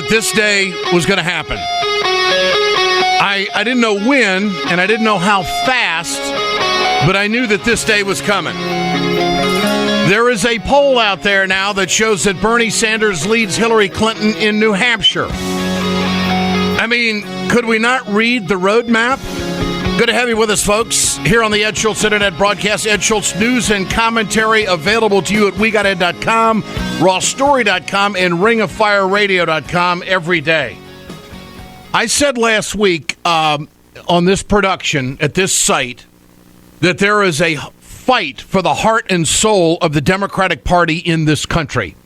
that this day was going to happen. I didn't know when, and I didn't know how fast, but I knew that this day was coming. There is a poll out there now that shows that Bernie Sanders leads Hillary Clinton in New Hampshire. I mean, could we not read the roadmap? Good to have you with us, folks, here on the Ed Schultz Internet Broadcast. Ed Schultz news and commentary available to you at WeGotEd.com, RawStory.com, and RingOfFireRadio.com every day. I said last week on this production at this site that there is a fight for the heart and soul of the Democratic Party in this country.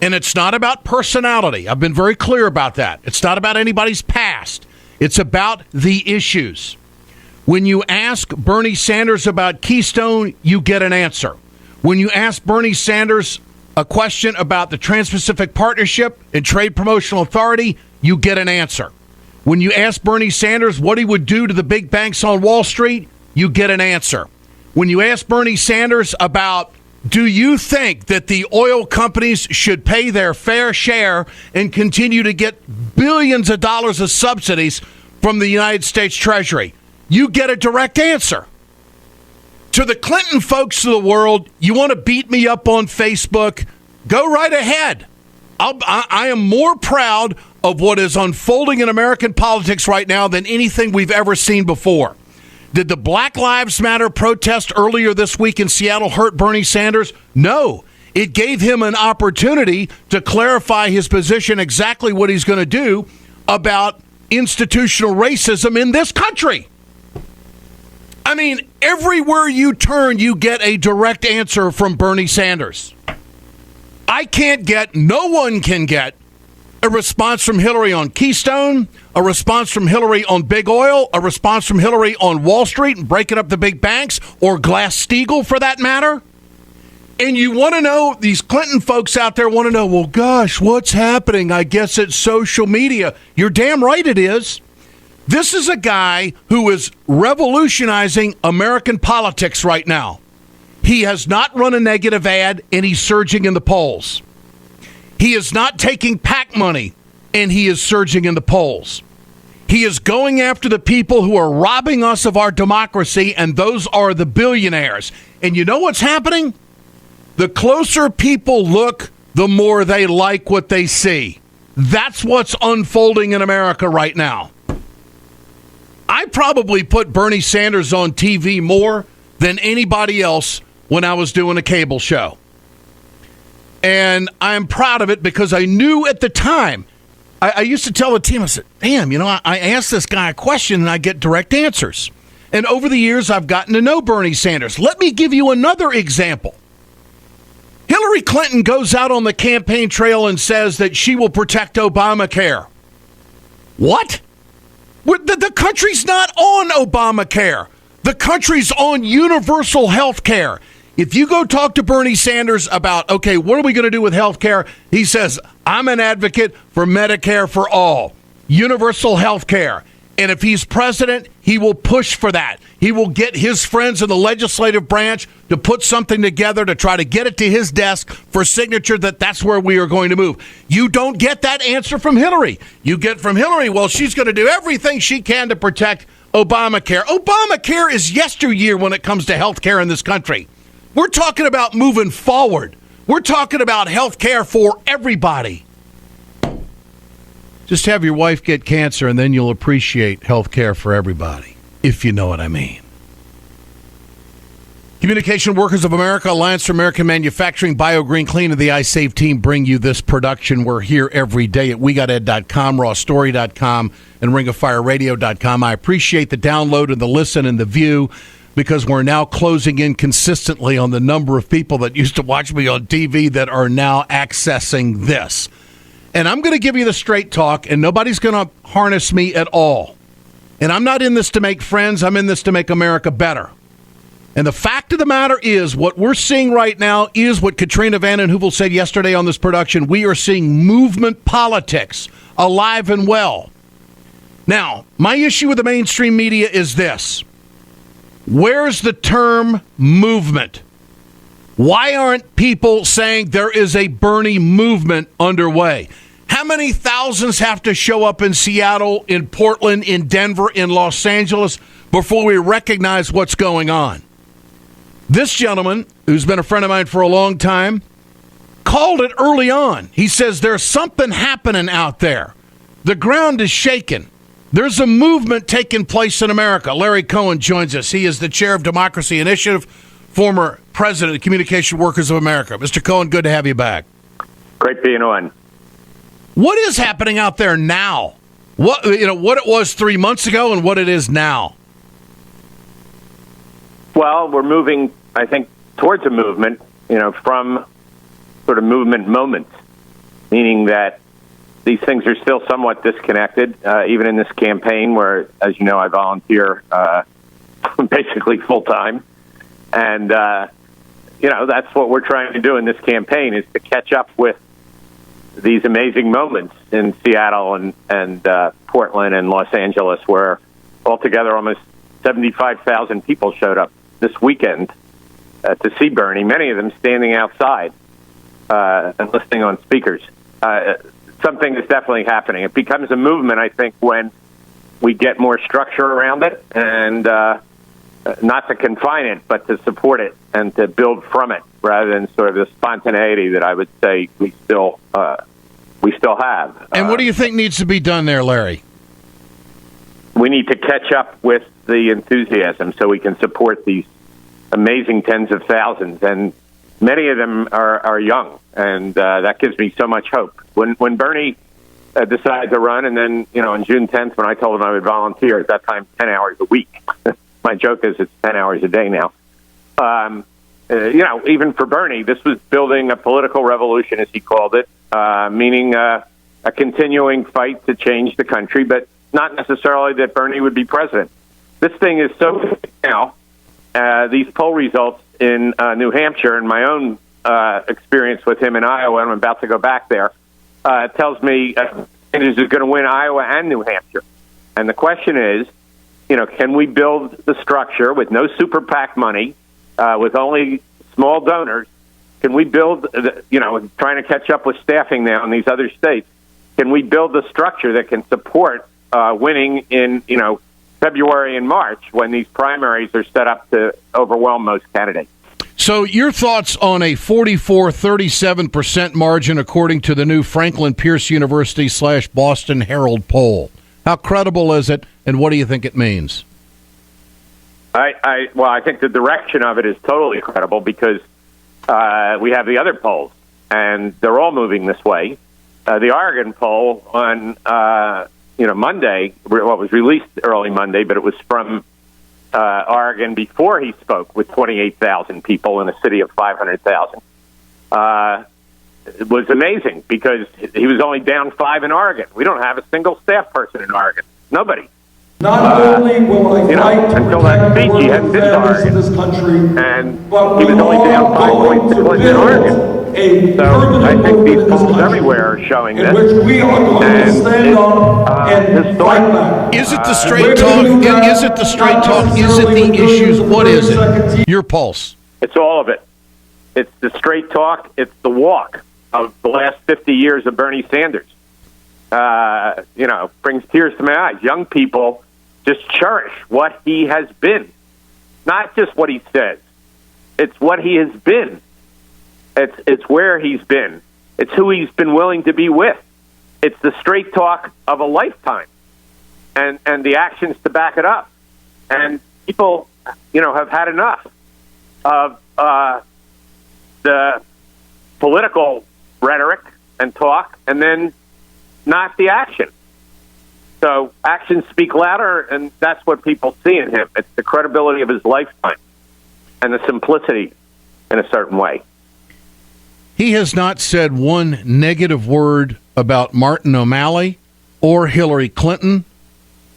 And it's not about personality. I've been very clear about that. It's not about anybody's past. It's about the issues. When you ask Bernie Sanders about Keystone, you get an answer. When you ask Bernie Sanders a question about the Trans-Pacific Partnership and Trade Promotional Authority, you get an answer. When you ask Bernie Sanders what he would do to the big banks on Wall Street, you get an answer. When you ask Bernie Sanders about, do you think that the oil companies should pay their fair share and continue to get billions of dollars of subsidies from the United States Treasury, you get a direct answer. To the Clinton folks of the world, you want to beat me up on Facebook? Go right ahead. I am more proud of what is unfolding in American politics right now than anything we've ever seen before. Did the Black Lives Matter protest earlier this week in Seattle hurt Bernie Sanders? No. It gave him an opportunity to clarify his position, exactly what he's going to do about institutional racism in this country. I mean, everywhere you turn, you get a direct answer from Bernie Sanders. No one can get a response from Hillary on Keystone, a response from Hillary on big oil, a response from Hillary on Wall Street and breaking up the big banks, or Glass-Steagall for that matter. And you want to know, these Clinton folks out there want to know, well, gosh, what's happening? I guess it's social media. You're damn right it is. This is a guy who is revolutionizing American politics right now. He has not run a negative ad, and he's surging in the polls. He is not taking PAC money, and he is surging in the polls. He is going after the people who are robbing us of our democracy, and those are the billionaires. And you know what's happening? The closer people look, the more they like what they see. That's what's unfolding in America right now. I probably put Bernie Sanders on TV more than anybody else when I was doing a cable show. And I'm proud of it because I knew at the time, I used to tell the team, I said, damn, I asked this guy a question and I get direct answers. And over the years, I've gotten to know Bernie Sanders. Let me give you another example. Hillary Clinton goes out on the campaign trail and says that she will protect Obamacare. What? The country's not on Obamacare. The country's on universal health care. If you go talk to Bernie Sanders about, okay, what are we going to do with health care? He says, I'm an advocate for Medicare for all, universal health care. And if he's president, he will push for that. He will get his friends in the legislative branch to put something together to try to get it to his desk for signature that that's where we are going to move. You don't get that answer from Hillary. You get from Hillary, well, she's going to do everything she can to protect Obamacare. Obamacare is yesteryear when it comes to health care in this country. We're talking about moving forward. We're talking about health care for everybody. Just have your wife get cancer, and then you'll appreciate health care for everybody, if you know what I mean. Communication Workers of America, Alliance for American Manufacturing, BioGreen Clean, and the iSave team bring you this production. We're here every day at WeGotEd.com, RawStory.com, and RingOfFireRadio.com. I appreciate the download and the listen and the view, because we're now closing in consistently on the number of people that used to watch me on TV that are now accessing this. And I'm going to give you the straight talk, and nobody's going to harness me at all. And I'm not in this to make friends. I'm in this to make America better. And the fact of the matter is, what we're seeing right now is what Katrina Vanden Heuvel said yesterday on this production. We are seeing movement politics alive and well. Now, my issue with the mainstream media is this. Where's the term movement? Why aren't people saying there is a Bernie movement underway? How many thousands have to show up in Seattle, in Portland, in Denver, in Los Angeles before we recognize what's going on? This gentleman, who's been a friend of mine for a long time, called it early on. He says there's something happening out there. The ground is shaking. There's a movement taking place in America. Larry Cohen joins us. He is the chair of Democracy Initiative, former president of Communication Workers of America. Mr. Cohen, good to have you back. Great being on. What is happening out there now? What it was 3 months ago and what it is now? Well, we're moving, I think, towards a movement, from sort of movement moments, meaning that these things are still somewhat disconnected, even in this campaign where, as you know, I volunteer basically full-time. And, that's what we're trying to do in this campaign, is to catch up with these amazing moments in Seattle and Portland and Los Angeles, where altogether almost 75,000 people showed up this weekend to see Bernie, many of them standing outside and listening on speakers. Something is definitely happening. It becomes a movement, I think, when we get more structure around it, and not to confine it, but to support it and to build from it, rather than sort of the spontaneity that I would say we still have. And what do you think needs to be done there, Larry? We need to catch up with the enthusiasm so we can support these amazing tens of thousands, and many of them are young, and that gives me so much hope. When Bernie decided to run, and then on June 10th, when I told him I would volunteer, at that time 10 hours a week. My joke is it's 10 hours a day now. Even for Bernie, this was building a political revolution, as he called it, meaning a continuing fight to change the country, but not necessarily that Bernie would be president. This thing is so big now. These poll results in New Hampshire, and my own experience with him in Iowa, and I'm about to go back there, tells me Sanders is going to win Iowa and New Hampshire. And the question is, can we build the structure with no super PAC money, with only small donors? Can we build, trying to catch up with staffing now in these other states, can we build the structure that can support winning in, February and March, when these primaries are set up to overwhelm most candidates? So your thoughts on a 44-37% margin according to the new Franklin Pierce University / Boston Herald poll. How credible is it, and what do you think it means? I think the direction of it is totally credible, because we have the other polls, and they're all moving this way. The Oregon poll on Monday, what was released early Monday, but it was from Oregon before he spoke, with 28,000 people in a city of 500,000. It was amazing, because he was only down 5 in Oregon. We don't have a single staff person in Oregon. Nobody. Not only will I fight to until that protect speech, he hadn't been to Oregon, this country, and but he was only down 5 points to in Oregon. So I think these polls everywhere are showing this. Which we are going to stand on and fight back. Is it the straight talk? Is it the straight talk? Is it the issues? What is it? Your pulse. It's all of it. It's the straight talk. It's the walk of the last 50 years of Bernie Sanders. Brings tears to my eyes. Young people just cherish what he has been, not just what he says. It's what he has been. It's where he's been. It's who he's been willing to be with. It's the straight talk of a lifetime, and the actions to back it up. And people, have had enough of the political rhetoric and talk, and then not the action. So actions speak louder, and that's what people see in him. It's the credibility of his lifetime and the simplicity in a certain way. He has not said one negative word about Martin O'Malley or Hillary Clinton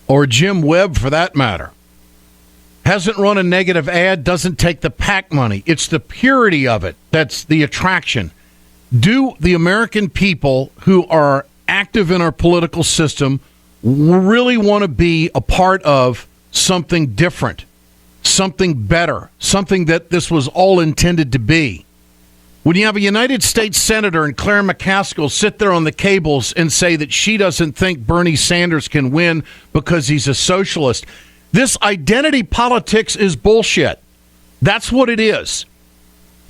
or Jim Webb, for that matter. Hasn't run a negative ad, doesn't take the PAC money. It's the purity of it that's the attraction. Do the American people who are active in our political system really want to be a part of something different, something better, something that this was all intended to be? When you have a United States Senator and Claire McCaskill sit there on the cables and say that she doesn't think Bernie Sanders can win because he's a socialist, this identity politics is bullshit. That's what it is.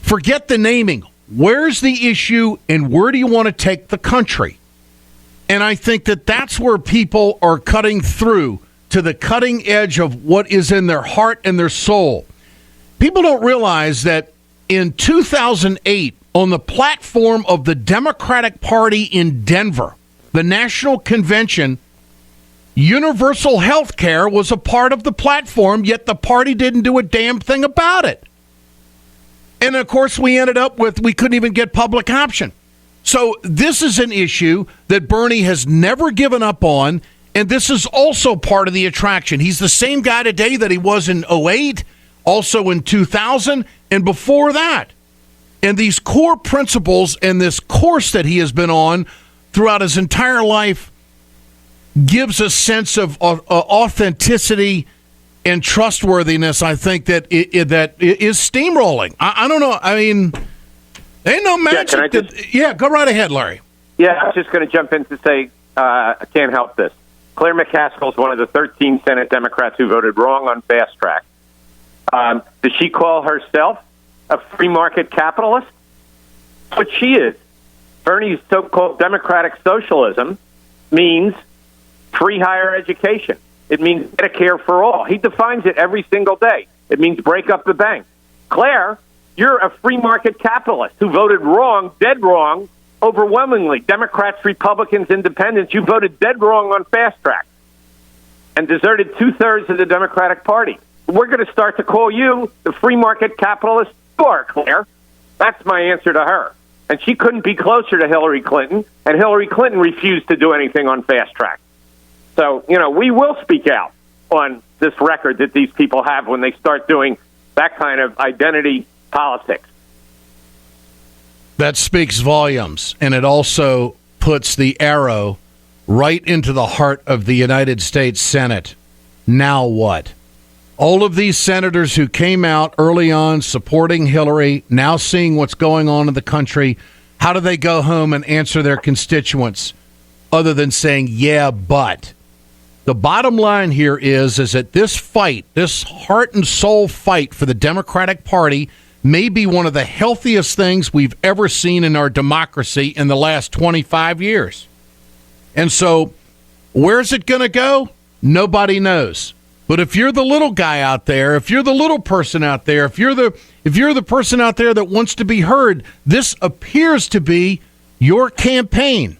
Forget the naming. Where's the issue and where do you want to take the country? And I think that that's where people are cutting through to the cutting edge of what is in their heart and their soul. People don't realize that in 2008, on the platform of the Democratic Party in Denver, the national convention, universal health care was a part of the platform, yet the party didn't do a damn thing about it. And, of course, we ended up with we couldn't even get public option. So this is an issue that Bernie has never given up on, and this is also part of the attraction. He's the same guy today that he was in 2008, also in 2000, and before that. And these core principles and this course that he has been on throughout his entire life gives a sense of authenticity and trustworthiness, I think, that that is steamrolling. I don't know. I mean, ain't no magic. Go right ahead, Larry. Yeah, I was just going to jump in to say I can't help this. Claire McCaskill is one of the 13 Senate Democrats who voted wrong on fast track. Does she call herself a free market capitalist? That's what she is. Bernie's so-called democratic socialism means free higher education. It means Medicare for all. He defines it every single day. It means break up the bank. Claire, you're a free market capitalist who voted wrong, dead wrong, overwhelmingly. Democrats, Republicans, Independents, you voted dead wrong on fast track and deserted 2/3 of the Democratic Party. We're going to start to call you the free market capitalist you are, Claire. That's my answer to her. And she couldn't be closer to Hillary Clinton, and Hillary Clinton refused to do anything on fast track. So, we will speak out on this record that these people have when they start doing that kind of identity politics. That speaks volumes, and it also puts the arrow right into the heart of the United States Senate. Now what? All of these senators who came out early on supporting Hillary, now seeing what's going on in the country, how do they go home and answer their constituents other than saying, yeah, but? The bottom line here is that this fight, this heart and soul fight for the Democratic Party may be one of the healthiest things we've ever seen in our democracy in the last 25 years. And so where's it going to go? Nobody knows. But if you're the little guy out there, if you're the little person out there, if you're the person out there that wants to be heard, this appears to be your campaign.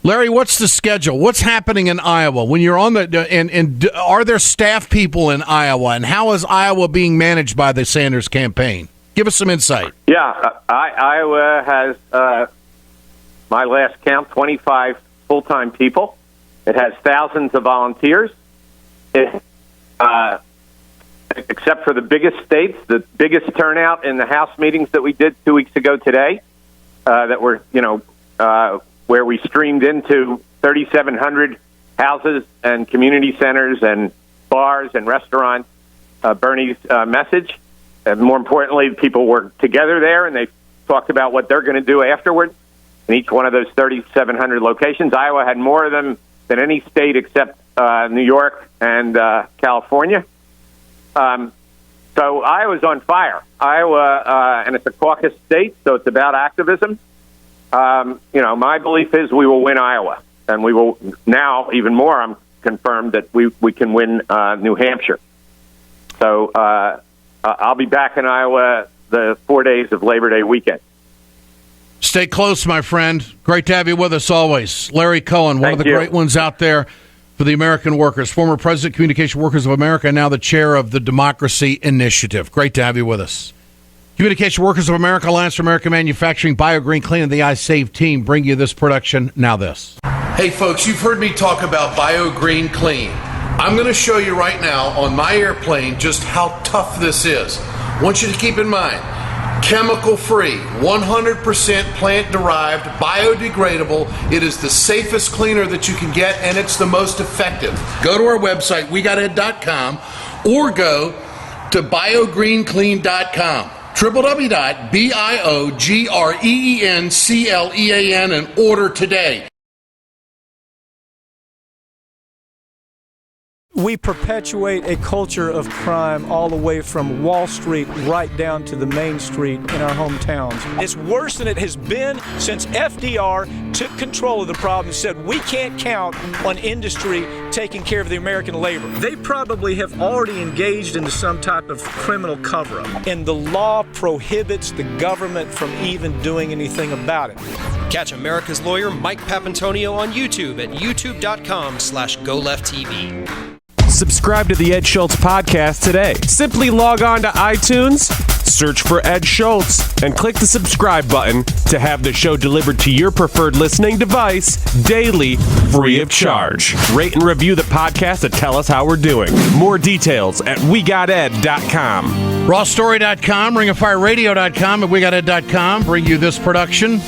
Larry, what's the schedule? What's happening in Iowa when you're on the and are there staff people in Iowa, and how is Iowa being managed by the Sanders campaign? Give us some insight. Yeah, Iowa has my last count 25 full-time people. It has thousands of volunteers. Except for the biggest states, the biggest turnout in the House meetings that we did 2 weeks ago today, that were where we streamed into 3,700 houses and community centers and bars and restaurants, Bernie's message. And more importantly, people were together there, and they talked about what they're going to do afterwards in each one of those 3,700 locations. Iowa had more of them than any state except New York and California. So Iowa's on fire. Iowa, and it's a caucus state, so it's about activism. My belief is we will win Iowa, and we will now even more. I'm confirmed that we can win New Hampshire. So I'll be back in Iowa the 4 days of Labor Day weekend. Stay close, my friend. Great to have you with us always. Larry Cohen, one of the great ones out there for the American workers, former president, Communication Workers of America, and now the chair of the Democracy Initiative. Great to have you with us. Communication Workers of America, Alliance for American Manufacturing, BioGreen Clean, and the iSave team bring you this production. Now this. Hey, folks, you've heard me talk about BioGreen Clean. I'm going to show you right now on my airplane just how tough this is. I want you to keep in mind, chemical-free, 100% plant-derived, biodegradable. It is the safest cleaner that you can get, and it's the most effective. Go to our website, wegotit.com, or go to biogreenclean.com. www.biogreenclean and order today. We perpetuate a culture of crime all the way from Wall Street right down to the main street in our hometowns. It's worse than it has been since FDR took control of the problem and said we can't count on industry taking care of the American labor. They probably have already engaged into some type of criminal cover-up, and the law prohibits the government from even doing anything about it. Catch America's lawyer Mike Papantonio on YouTube at youtube.com/GoLeftTV. Subscribe to the Ed Schultz podcast today. Simply log on to iTunes, search for Ed Schultz, and click the subscribe button to have the show delivered to your preferred listening device daily, free of charge. Rate and review the podcast to tell us how we're doing. More details at WeGotEd.com. RawStory.com, RingofFireRadio.com, and WeGotEd.com bring you this production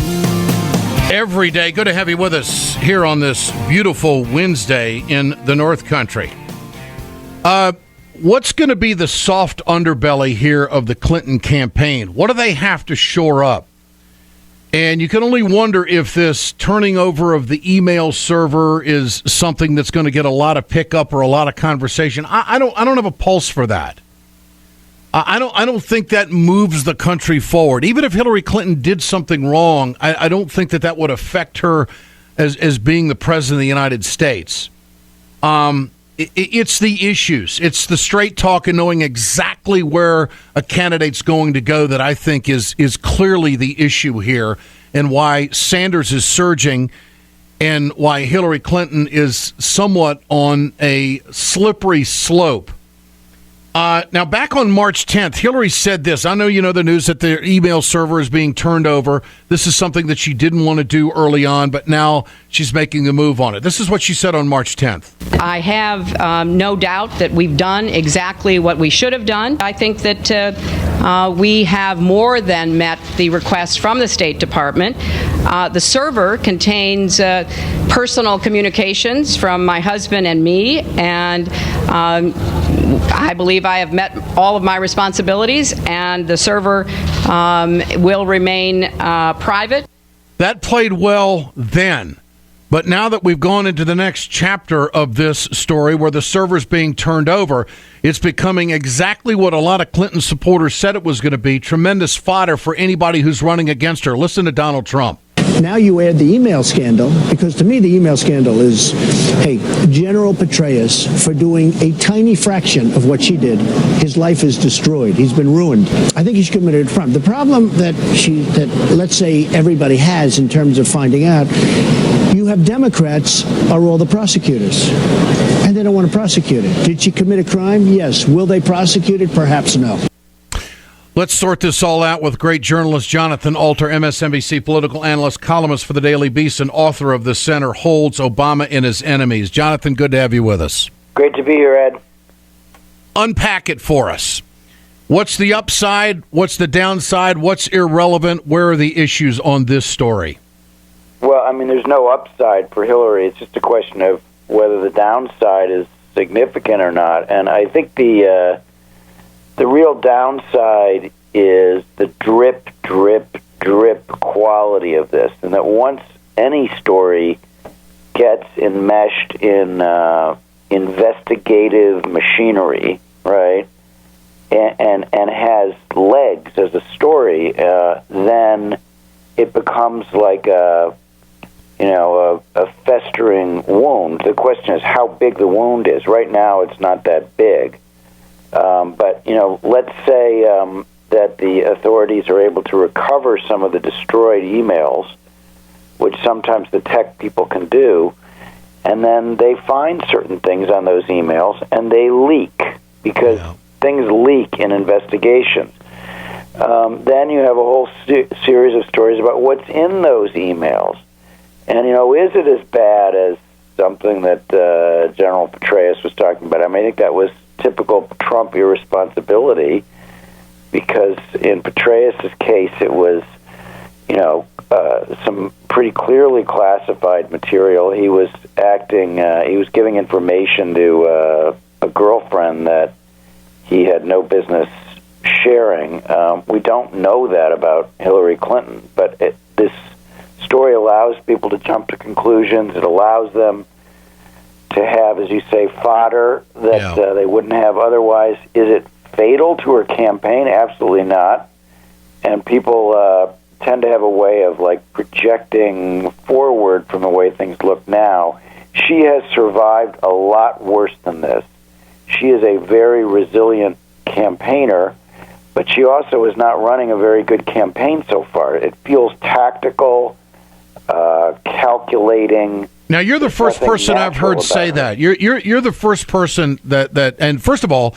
every day. Good to have you with us here on this beautiful Wednesday in the North Country. What's going to be the soft underbelly here of the Clinton campaign? What do they have to shore up? And you can only wonder if this turning over of the email server is something that's going to get a lot of pickup or a lot of conversation. I don't have a pulse for that. I don't think that moves the country forward. Even if Hillary Clinton did something wrong, I don't think that would affect her as being the president of the United States. It's the issues. It's the straight talk and knowing exactly where a candidate's going to go that I think is clearly the issue here, and why Sanders is surging and why Hillary Clinton is somewhat on a slippery slope. Now, back on March 10th, Hillary said this. I know you know the news that their email server is being turned over. This is something that she didn't want to do early on, but now she's making the move on it. This is what she said on March 10th. I have no doubt that we've done exactly what we should have done. I think that we have more than met the request from the State Department. The server contains personal communications from my husband and me, and I believe I have met all of my responsibilities, and the server will remain private. That played well then. But now that we've gone into the next chapter of this story where the server's being turned over, it's becoming exactly what a lot of Clinton supporters said it was going to be, tremendous fodder for anybody who's running against her. Listen to Donald Trump. Now you add the email scandal, because to me the email scandal is, hey, General Petraeus, for doing a tiny fraction of what she did, his life is destroyed. He's been ruined. I think he's committed a crime. The problem that let's say everybody has in terms of finding out, you have Democrats are all the prosecutors, and they don't want to prosecute it. Did she commit a crime? Yes. Will they prosecute it? Perhaps no. Let's sort this all out with great journalist Jonathan Alter, MSNBC political analyst, columnist for the Daily Beast, and author of The Center Holds Obama and His Enemies. Jonathan, good to have you with us. Great to be here, Ed. Unpack it for us. What's the upside? What's the downside? What's irrelevant? Where are the issues on this story? Well, I mean, there's no upside for Hillary. It's just a question of whether the downside is significant or not. And I think the real downside is the drip, drip, drip quality of this. And that once any story gets enmeshed in investigative machinery, right, and has legs as a story, then it becomes like a festering wound. The question is how big the wound is. Right now, it's not that big. But, let's say that the authorities are able to recover some of the destroyed emails, which sometimes the tech people can do, and then they find certain things on those emails, and they leak, because things leak in investigations. Then you have a whole series of stories about what's in those emails. And, is it as bad as something that General Petraeus was talking about? I mean, I think that was typical Trump irresponsibility, because in Petraeus' case, it was, some pretty clearly classified material. He was he was giving information to a girlfriend that he had no business sharing. We don't know that about Hillary Clinton, but this story allows people to jump to conclusions. It allows them to have, as you say, fodder that they wouldn't have otherwise. Is it fatal to her campaign? Absolutely not. And people tend to have a way of projecting forward from the way things look now. She has survived a lot worse than this. She is a very resilient campaigner, but she also is not running a very good campaign so far. It feels tactical, calculating. Now, you're the first person I've heard say that. You're the first person that and first of all,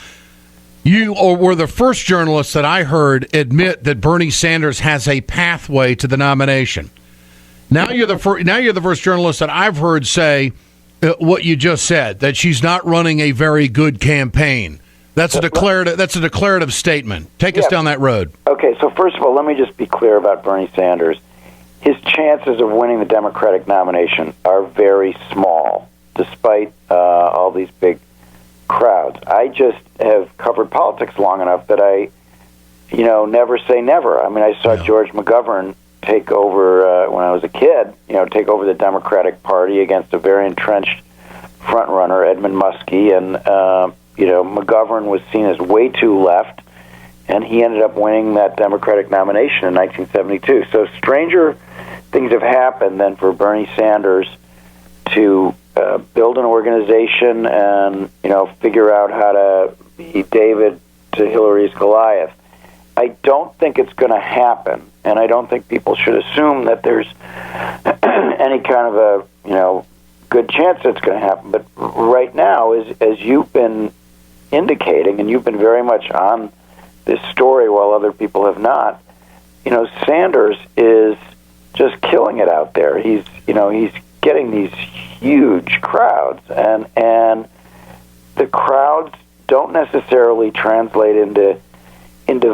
you were the first journalist that I heard admit that Bernie Sanders has a pathway to the nomination. Now you're the first journalist that I've heard say what you just said, that she's not running a very good campaign. That's a declarative statement. Take us down that road. Okay, so first of all, let me just be clear about Bernie Sanders. His chances of winning the Democratic nomination are very small, despite all these big crowds. I just have covered politics long enough that I, never say never. I mean, I saw George McGovern take over when I was a kid, take over the Democratic Party against a very entrenched front-runner, Edmund Muskie, and, McGovern was seen as way too left, and he ended up winning that Democratic nomination in 1972. So stranger things have happened than for Bernie Sanders to build an organization and, figure out how to be David to Hillary's Goliath. I don't think it's going to happen, and I don't think people should assume that there's any kind of a, good chance it's going to happen. But right now, as you've been indicating, and you've been very much on this story while other people have not, Sanders is just killing it out there. He's getting these huge crowds, and the crowds don't necessarily translate into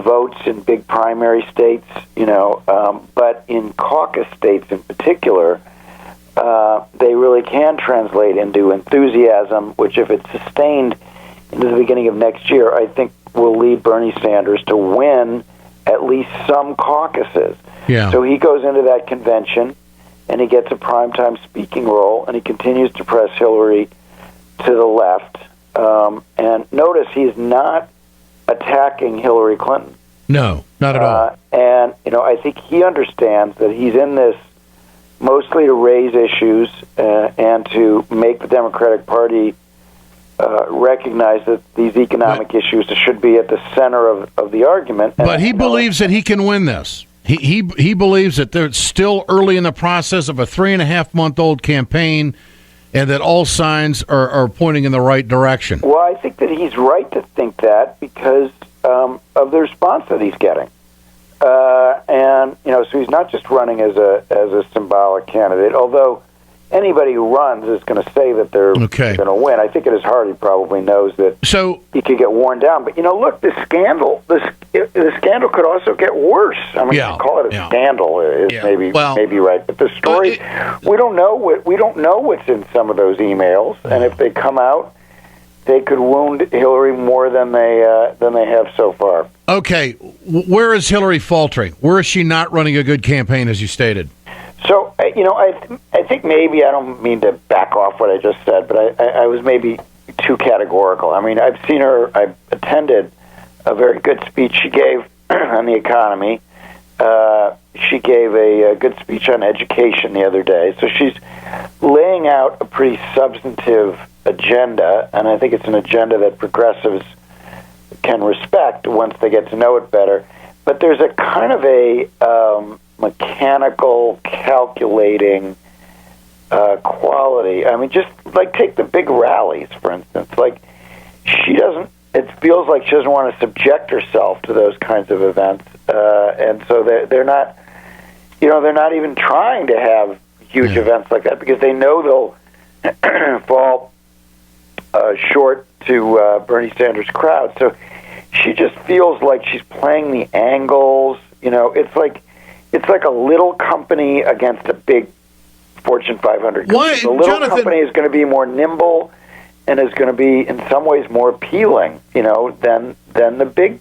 votes in big primary states, but in caucus states in particular, they really can translate into enthusiasm, which if it's sustained into the beginning of next year, I think will lead Bernie Sanders to win at least some caucuses. Yeah. So he goes into that convention, and he gets a primetime speaking role, and he continues to press Hillary to the left. And notice he's not attacking Hillary Clinton. No, not at all. And, I think he understands that he's in this mostly to raise issues and to make the Democratic Party recognize that these economic issues should be at the center of the argument. But he believes that he can win this. He believes that they're still early in the process of a 3.5-month-old campaign, and that all signs are pointing in the right direction. Well, I think that he's right to think that because of the response that he's getting. And, so he's not just running as a symbolic candidate, although anybody who runs is going to say that they're going to win. I think in his heart he probably knows that he could get worn down. But, look, the scandal could also get worse. I mean, to call it a scandal is maybe right. But the story, we don't know what's in some of those emails, and if they come out, they could wound Hillary more than they have so far. Okay, where is Hillary faltering? Where is she not running a good campaign, as you stated? So, I think maybe, I don't mean to back off what I just said, but I was maybe too categorical. I mean, I've attended a very good speech she gave on the economy. She gave a good speech on education the other day. So she's laying out a pretty substantive agenda, and I think it's an agenda that progressives can respect once they get to know it better. But there's a kind of a mechanical, calculating quality. I mean, just take the big rallies, for instance. It feels like she doesn't want to subject herself to those kinds of events, and so they're not, they're not even trying to have huge events like that because they know they'll fall short to Bernie Sanders' crowd. So she just feels like she's playing the angles. It's like a little company against a big Fortune 500 company. The little company is going to be more nimble and is going to be, in some ways, more appealing, than the big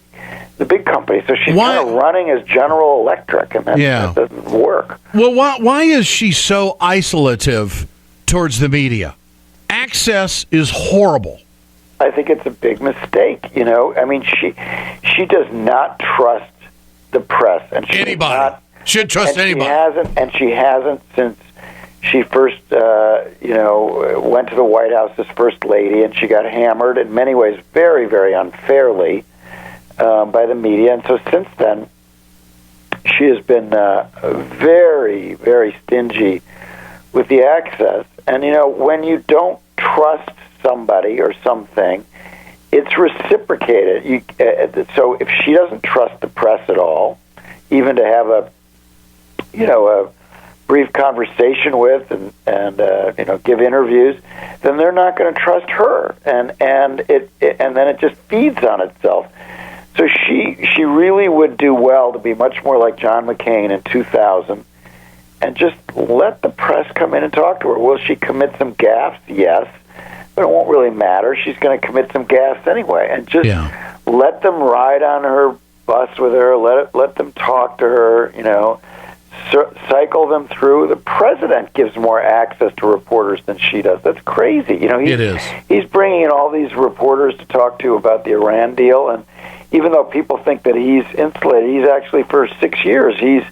the big company. So she's kind of running as General Electric, and that doesn't work. Well, why is she so isolative towards the media? Access is horrible. I think it's a big mistake. You know, I mean, she does not trust the press, and should trust anybody. She hasn't since she first, went to the White House as First Lady, and she got hammered in many ways very, very unfairly by the media. And so since then, she has been very, very stingy with the access. And, you know, when you don't trust somebody or something, it's reciprocated. So if she doesn't trust the press at all, even to have a brief conversation with and give interviews, then they're not going to trust her, and then it just feeds on itself. So she really would do well to be much more like John McCain in 2000, and just let the press come in and talk to her. Will she commit some gaffes? Yes, but it won't really matter. She's going to commit some gaffes anyway, and just let them ride on her bus with her. Let them talk to her. You know. Cycle them through. The president gives more access to reporters than she does. That's crazy. You know, he's bringing in all these reporters to talk to about the Iran deal, and even though people think that he's insulated, he's actually for 6 years he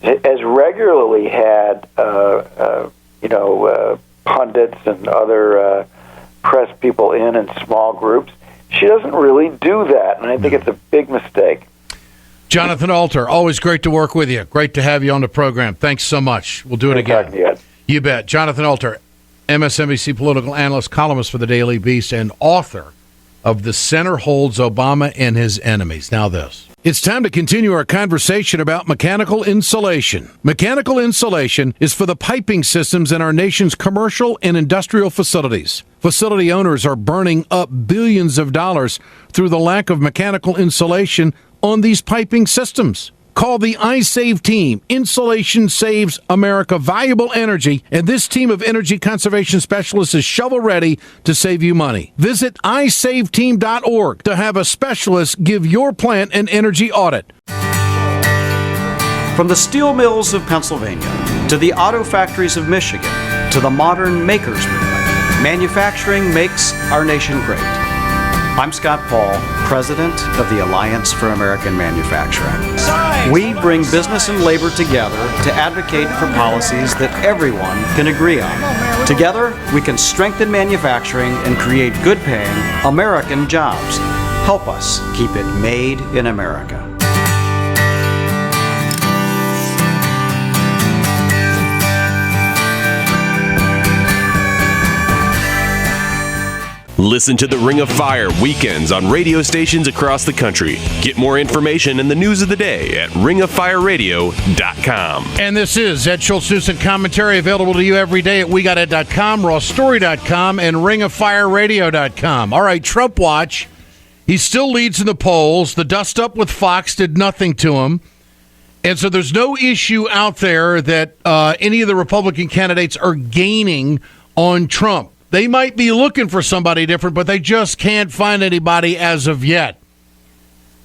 has regularly had pundits and other press people in small groups. She doesn't really do that, and I think it's a big mistake. Jonathan Alter, always great to work with you. Great to have you on the program. Thanks so much. We'll do it again. You bet. Jonathan Alter, MSNBC political analyst, columnist for the Daily Beast, and author of The Center Holds Obama and His Enemies. Now this. It's time to continue our conversation about mechanical insulation. Mechanical insulation is for the piping systems in our nation's commercial and industrial facilities. Facility owners are burning up billions of dollars through the lack of mechanical insulation on these piping systems. Call the iSave team. Insulation saves America valuable energy, and this team of energy conservation specialists is shovel-ready to save you money. Visit iSaveTeam.org to have a specialist give your plant an energy audit. From the steel mills of Pennsylvania to the auto factories of Michigan to the modern makers movement, manufacturing makes our nation great. I'm Scott Paul, president of the Alliance for American Manufacturing. We bring business and labor together to advocate for policies that everyone can agree on. Together, we can strengthen manufacturing and create good-paying American jobs. Help us keep it made in America. Listen to the Ring of Fire weekends on radio stations across the country. Get more information and the news of the day at ringofireradio.com. And this is Ed Schultz News and Commentary, available to you every day at WeGotEd.com, RawStory.com, and ringofireradio.com. All right, Trump watch. He still leads in the polls. The dust up with Fox did nothing to him. And so there's no issue out there that any of the Republican candidates are gaining on Trump. They might be looking for somebody different, but they just can't find anybody as of yet.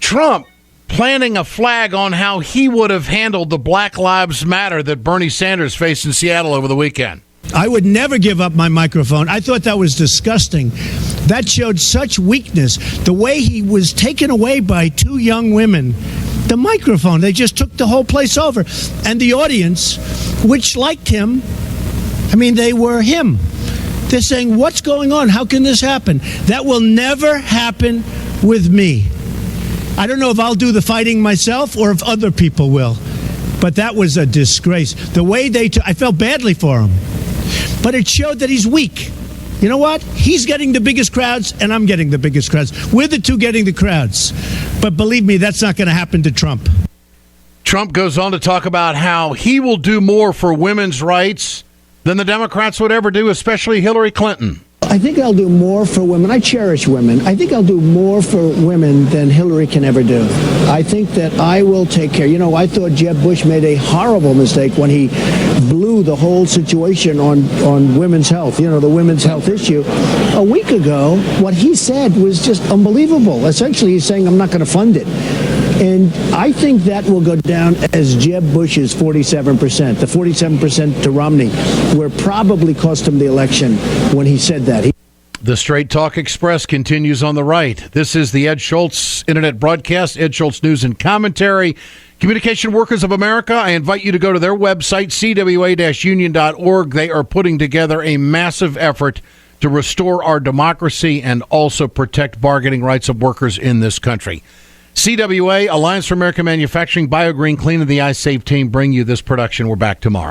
Trump planting a flag on how he would have handled the Black Lives Matter that Bernie Sanders faced in Seattle over the weekend. I would never give up my microphone. I thought that was disgusting. That showed such weakness. The way he was taken away by two young women. The microphone, they just took the whole place over. And the audience, which liked him, they were him. They're saying, what's going on? How can this happen? That will never happen with me. I don't know if I'll do the fighting myself or if other people will. But that was a disgrace. The way I felt badly for him. But it showed that he's weak. You know what? He's getting the biggest crowds, and I'm getting the biggest crowds. We're the two getting the crowds. But believe me, that's not going to happen to Trump. Trump goes on to talk about how he will do more for women's rights than the Democrats would ever do, especially Hillary Clinton. I think I'll do more for women. I cherish women. I think I'll do more for women than Hillary can ever do. I think that I will take care. I thought Jeb Bush made a horrible mistake when he blew the whole situation on women's health, the women's health issue. A week ago, what he said was just unbelievable. Essentially, he's saying, I'm not going to fund it. And I think that will go down as Jeb Bush's 47%. The 47% to Romney, where probably cost him the election when he said that. The Straight Talk Express continues on the right. This is the Ed Schultz Internet broadcast, Ed Schultz News and Commentary. Communication Workers of America, I invite you to go to their website, cwa-union.org. They are putting together a massive effort to restore our democracy and also protect bargaining rights of workers in this country. CWA, Alliance for American Manufacturing, BioGreen Clean, and the iSafe team bring you this production. We're back tomorrow.